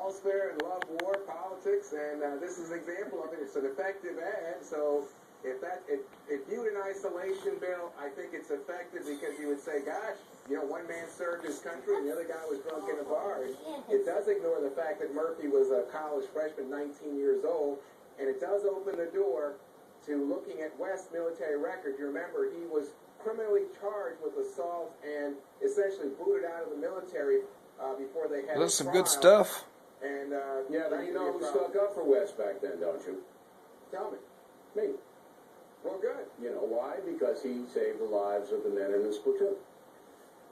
Allsfair and love war, politics, and this is an example of it. It's an effective ad, so if viewed in isolation, Bill, I think it's effective because you would say, gosh, you know, one man served his country and the other guy was drunk in a bar. And it does ignore the fact that Murphy was a college freshman, 19 years old, and it does open the door to looking at West's military record. You remember, he was criminally charged with assault and essentially booted out of the military before they had That's a some trial. good stuff. And yeah, but you know who stuck up for West back then, don't you? Tell me. Me. Well, good. You know why? Because he saved the lives of the men in his platoon.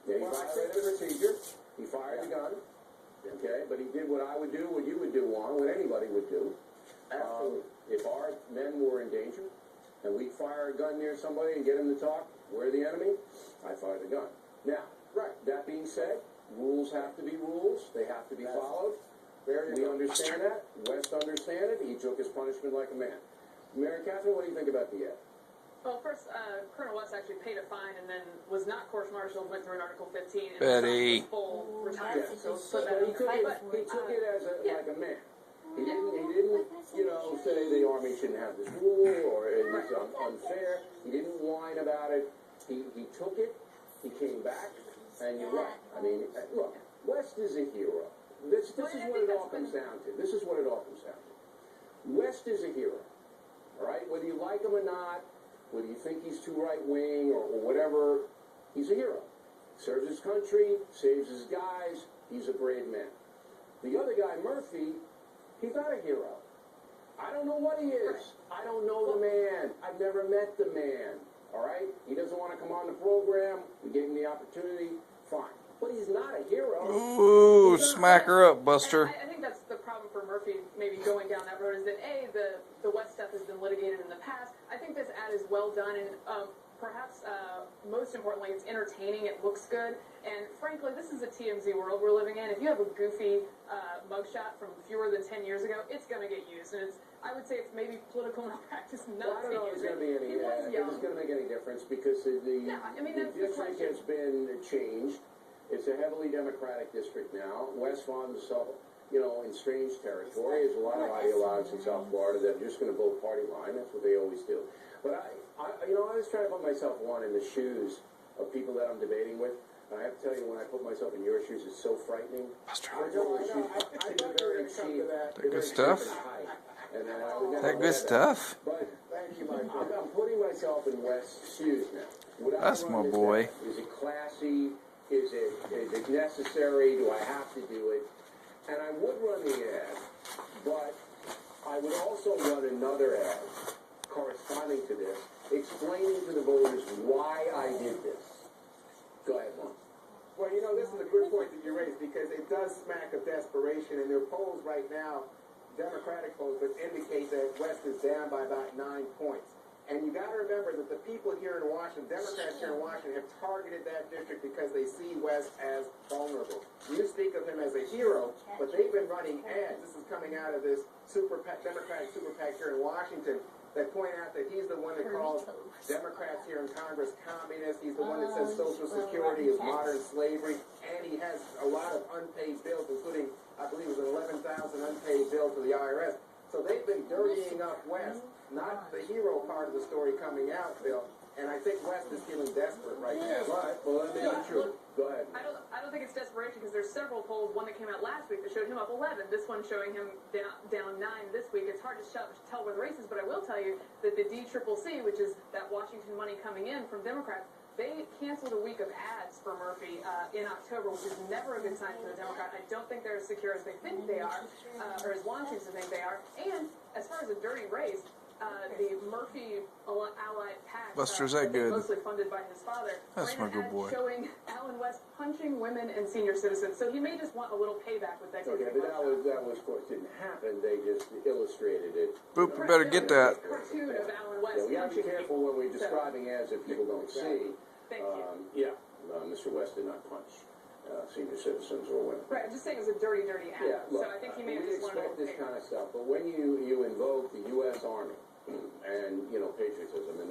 Yeah, he violated the procedure. He fired the gun. Okay, but he did what I would do, what you would do, Juan, what anybody would do. If our men were in danger and we'd fire a gun near somebody and get him to talk, we're the enemy, I fire the gun. Now, that being said, rules have to be rules. They have to be followed. We understand that. West understand it. He took his punishment like a man. Mary Catherine, what do you think about the ad? Well, first, Colonel West actually paid a fine and then was not court-martialed, went through an Article 15 and Betty. full retirement. Yeah. So He took it as like a man. He didn't, you know, say the Army shouldn't have this rule or it was unfair. He didn't whine about it. He took it. He came back. And you're right. I mean, look, West is a hero. This is what it all comes down to. This is what it all comes down to. West is a hero. All right? Whether you like him or not, whether you think he's too right-wing or whatever, he's a hero. Serves his country, saves his guys. He's a brave man. The other guy, Murphy, he's not a hero. I don't know what he is. I don't know the man. I've never met the man. All right? He doesn't want to come on the program. We gave him the opportunity. Fine. But he's not a hero. Ooh, smack her up, Buster. I think that's the problem for Murphy maybe going down that road is that, A, the West stuff has been litigated in the past. I think this ad is well done and perhaps most importantly, it's entertaining. It looks good. And frankly, this is a TMZ world we're living in. If you have a goofy mugshot from fewer than 10 years ago, it's going to get used. And I would say it's maybe political malpractice not to use it. I don't know if it's going to make any difference because the district has been changed. It's a heavily Democratic district now. West finds itself, you know, in strange territory. There's a lot of ideologues in South Florida that are just going to vote party line. That's what they always do. But I was trying to put myself in the shoes of people that I'm debating with. And I have to tell you, when I put myself in your shoes, it's so frightening. Buster. I thought you were going to come to that. That good stuff? That good stuff? But thank you, my friend. I'm putting myself in West's shoes now. That's my boy. Is it classy? Is it necessary? Do I have to do it? And I would run the ad, but I would also run another ad corresponding to this, explaining to the voters why I did this. Go ahead, Mom. Well, you know, this is a good point that you raised because it does smack of desperation, and there are polls right now, Democratic polls, that indicate that West is down by about 9 points. And you got to remember that the people here in Washington, Democrats here in Washington, have targeted that district because they see West as vulnerable. You speak of him as a hero, but they've been running ads. This is coming out of this Democratic super PAC here in Washington that point out that he's the one that calls Democrats here in Congress communists. He's the one that says Social Security is modern slavery, and he has a lot of unpaid bills, including, I believe it was an 11,000 unpaid bill to the IRS. So they've been dirtying up West. Not the hero part of the story coming out, Bill. And I think West is feeling desperate right now. But, well, let me be true. Go ahead. I don't think it's desperation because there's several polls. One that came out last week that showed him up 11. This one showing him down 9 this week. It's hard to tell where the race is, but I will tell you that the DCCC, which is that Washington money coming in from Democrats, they canceled a week of ads for Murphy in October, which is never a good sign for the Democrat. I don't think they're as secure as they think they are, or as Juan seems to think they are. And as far as a dirty race, the Murphy allied PAC, Buster's that good? Mostly funded by his father. That's my good boy. Showing Alan West punching women and senior citizens, so he may just want a little payback with that. Okay, but that was of course didn't happen. They just illustrated it. Boop, you better get that. Cartoon of Alan West. Yeah, we have to be careful when we're describing ads that people don't see. Thank you. Mr. West did not punch senior citizens or women. Right, I'm just saying it was a dirty ad. Yeah, look, so I think he may have just wanted expect this kind of stuff, but when you invoke the U.S. Army and, you know, patriotism, and